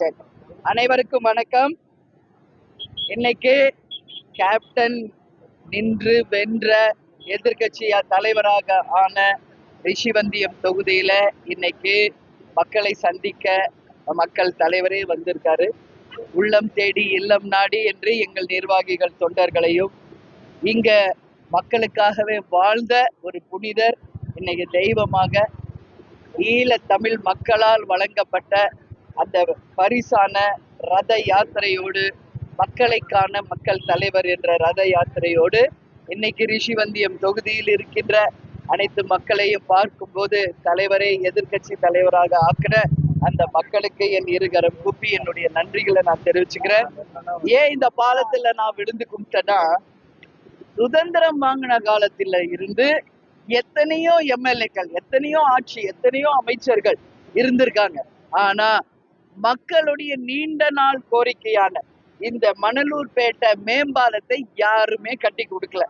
சரி. அனைவருக்கும் வணக்கம். இன்னைக்கு கேப்டன் நின்று வென்ற எதிர்கட்சி தலைவராக ஆன ரிஷிவந்தியம் தொகுதியில இன்னைக்கு மக்களை சந்திக்க மக்கள் தலைவரே வந்திருக்காரு. உள்ளம் தேடி இல்லம் நாடி என்று எங்கள் நிர்வாகிகள் தொண்டர்களையும் இங்க மக்களுக்காகவே வாழ்ந்த ஒரு புனிதர் இன்னைக்கு தெய்வமாக ஈழ தமிழ் மக்களால் வழங்கப்பட்ட அந்த பரிசான ரத யாத்திரையோடு மக்களைக்கான மக்கள் தலைவர் என்ற ரத யாத்திரையோடு இன்னைக்கு ரிஷிவந்தியம் தொகுதியில் இருக்கின்ற அனைத்து மக்களையும் பார்க்கும்போது தலைவரை எதிர்கட்சி தலைவராக ஆக்கின அந்த மக்களுக்கு என் இருகரம் கூப்பி என்னுடைய நன்றிகளை நான் தெரிவிச்சுக்கிறேன். ஏன் இந்த பாலத்துல நான் விழுந்து கும்பிட்டேன்னா, சுதந்திரம் வாங்கின காலத்துல இருந்து எத்தனையோ எம்எல்ஏக்கள், எத்தனையோ ஆட்சி, எத்தனையோ அமைச்சர்கள் இருந்திருக்காங்க. ஆனா மக்களுடைய நீண்ட நாள் கோரிக்கையான இந்த மணலூர்பேட்டை மேம்பாலத்தை யாருமே கட்டி கொடுக்கல.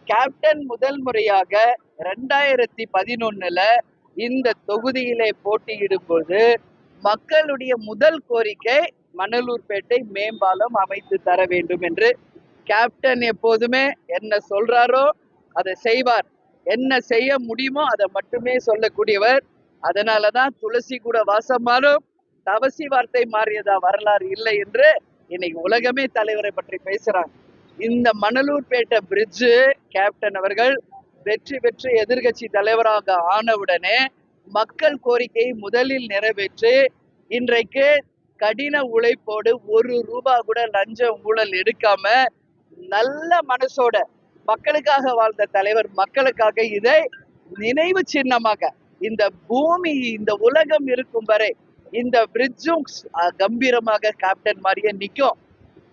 கேப்டன் முதல் முறையாக 2011 இந்த தொகுதியிலே போட்டியிடும் போது மக்களுடைய முதல் கோரிக்கை மணலூர்பேட்டை மேம்பாலம் அமைத்து தர வேண்டும் என்று. கேப்டன் எப்போதுமே என்ன சொல்றாரோ அதை செய்வார், என்ன செய்ய முடியுமோ அதை மட்டுமே சொல்லக்கூடியவர். அதனாலதான் துளசி கூட வாசம் மாறும், தவசி வார்த்தை மாறியதா வரலாறு இல்லை என்று இன்னைக்கு உலகமே தலைவரை பற்றி பேசுறாங்க. இந்த மணலூர்பேட்டை பிரிட்ஜு கேப்டன் அவர்கள் வெற்றி பெற்று எதிர்கட்சி தலைவராக ஆனவுடனே மக்கள் கோரிக்கையை முதலில் நிறைவேற்றி இன்றைக்கு கடின உழைப்போடு ₹1 கூட லஞ்சம் ஊழல் எடுக்காம நல்ல மனசோட மக்களுக்காக வாழ்ந்த தலைவர் மக்களுக்காக இதை நினைவு சின்னமாக இந்த பூமி இந்த உலகம் இருக்கும் வரை இந்த பிரிட்ஜும் கம்பீரமாக கேப்டன் மாதிரியே நிற்கும்.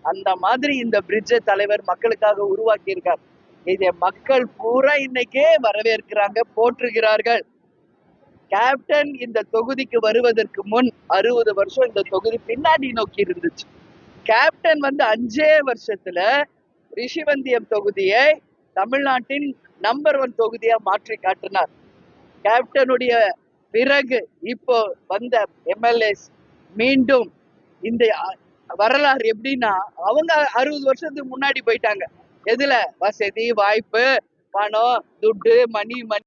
அந்த மாதிரி இந்த பிரிட்ஜை தலைவர் மக்களுக்காக உருவாக்கி இருக்கார். இதை மக்கள் பூரா இன்னைக்கே வரவேற்கிறாங்க, போற்றுகிறார்கள். கேப்டன் இந்த தொகுதிக்கு வருவதற்கு முன் 60 வருஷம் இந்த தொகுதி பின்னாடி நோக்கி இருந்துச்சு. கேப்டன் 5 வருஷத்துல ரிஷிவந்தியம் தொகுதியை தமிழ்நாட்டின் நம்பர் 1 தொகுதியா மாற்றி காட்டினார். கேப்டனுடைய பிறகு இப்போ வந்த எம்எல்ஏஸ் மீண்டும் இந்த வரலாறு எப்படின்னா, அவங்க 60 வருஷத்துக்கு முன்னாடி போயிட்டாங்க. எதுல? வசதி, வாய்ப்பு, பணம், துட்டு, மணி